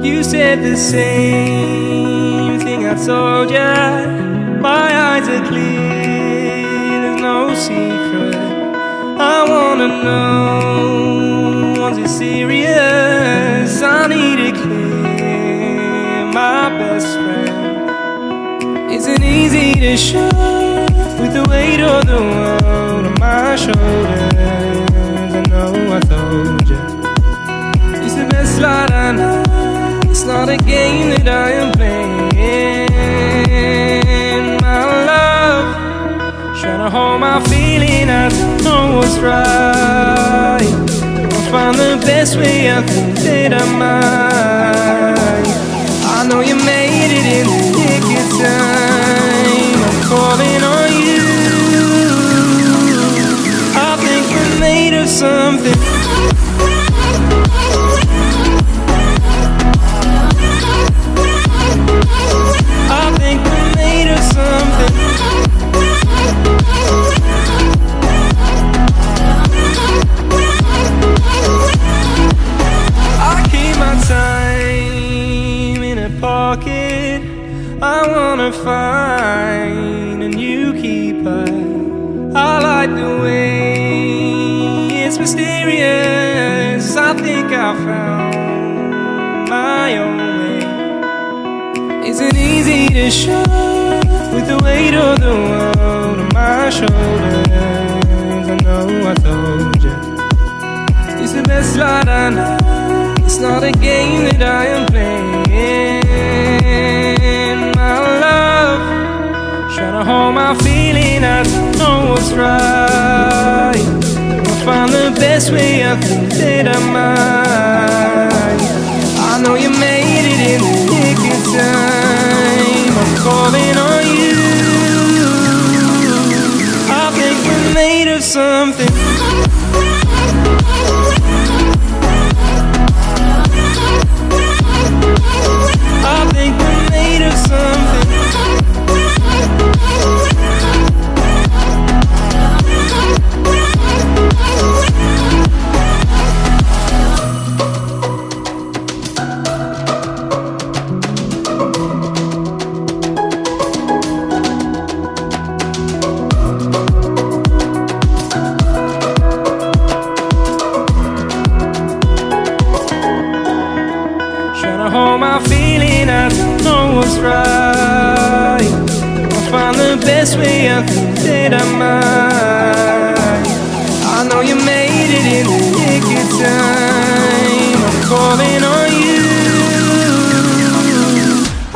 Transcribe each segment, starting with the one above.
You said the same thing I told ya. My eyes are clear, there's no secret. I wanna know, was it serious? I need it clear, my best friend. Isn't easy to show with the weight of the world on my shoulders. I know I told ya, it's the best light I know. It's not a game that I am playing, my love. Trying to hold my feeling, I don't know what's right. I'll find the best way, I think that I might. I know you made it in the nick of time. I'm calling on you. I think we're made of something. I wanna find a new keeper. I like the way it's mysterious. I think I found my own way. Isn't easy to show with the weight of the world on my shoulders. I know I told you, it's the best light I know. It's not a game that I am playing, my love. Trying to hold my feeling, I don't know what's right. I'll find the best way, I think that I might. I know you made it in the nick of time. I'm calling on you. I think we're made of something. I think we're made of something. Hold my feeling, I don't know what's right. I'll find the best way, I think that I might. I know you made it in the nick of time. I'm calling on you.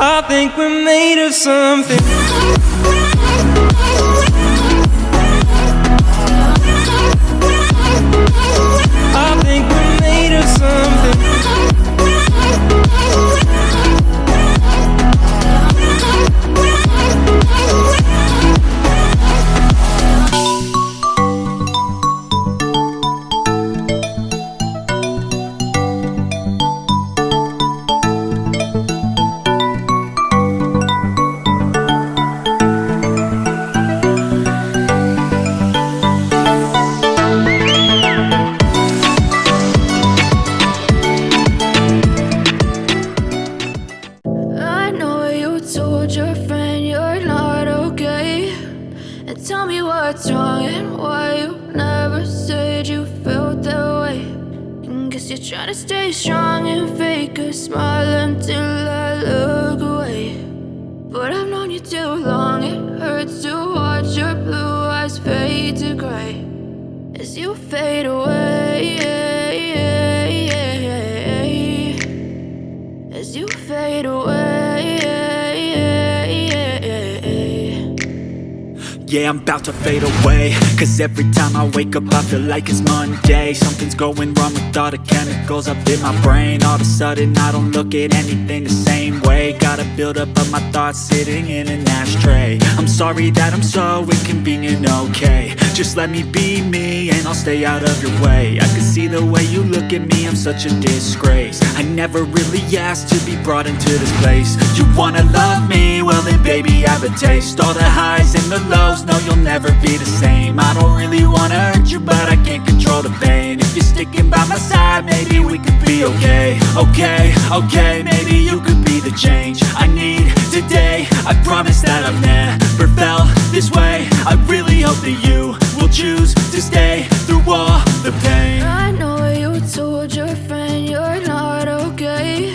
I think we're made of something. I think we're made of something. Tell me what's wrong and why you never said you felt that way. And guess you're trying to stay strong and fake a smile until I look away. But I've known you too long, it hurts to watch your blue eyes fade to gray as you fade away, as you fade away. Yeah, I'm about to fade away, cause every time I wake up I feel like it's Monday. Something's going wrong with all the chemicals up in my brain. All of a sudden I don't look at anything the same way. Got a buildup of my thoughts sitting in an ashtray. I'm sorry that I'm so inconvenient, okay. Just let me be me and I'll stay out of your way. I can see the way you look at me, I'm such a disgrace. I never really asked to be brought into this place. You wanna love me? Well then baby I have a taste. All the highs and the lows, no, you'll never be the same. I don't really wanna hurt you, but I can't control the pain. If you're sticking by my side, maybe we could be okay. Okay, maybe you could be the change I need today. I promise that I've never felt this way. I really hope that you will choose to stay through all the pain. I know you told your friend you're not okay.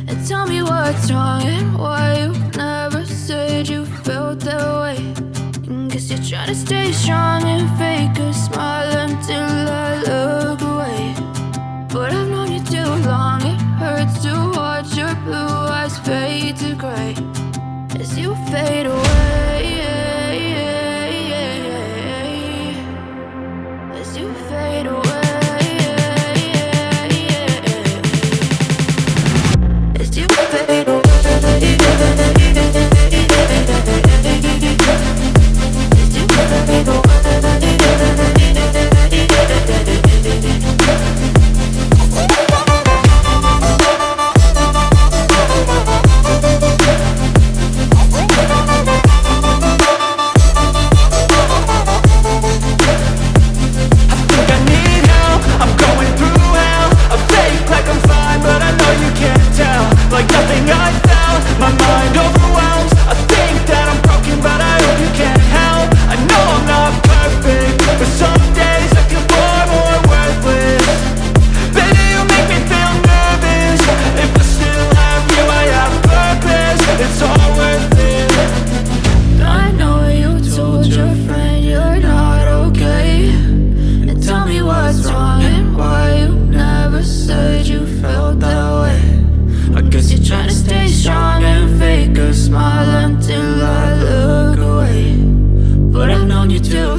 And tell me what's wrong and why you never said you felt that way. Guess you're trying to stay strong and fake a smile until I look away. But I've known you too long, it hurts to watch your blue eyes fade to gray as you fade away, as you fade away, as you fade away. Smile until I look away. But I've known you too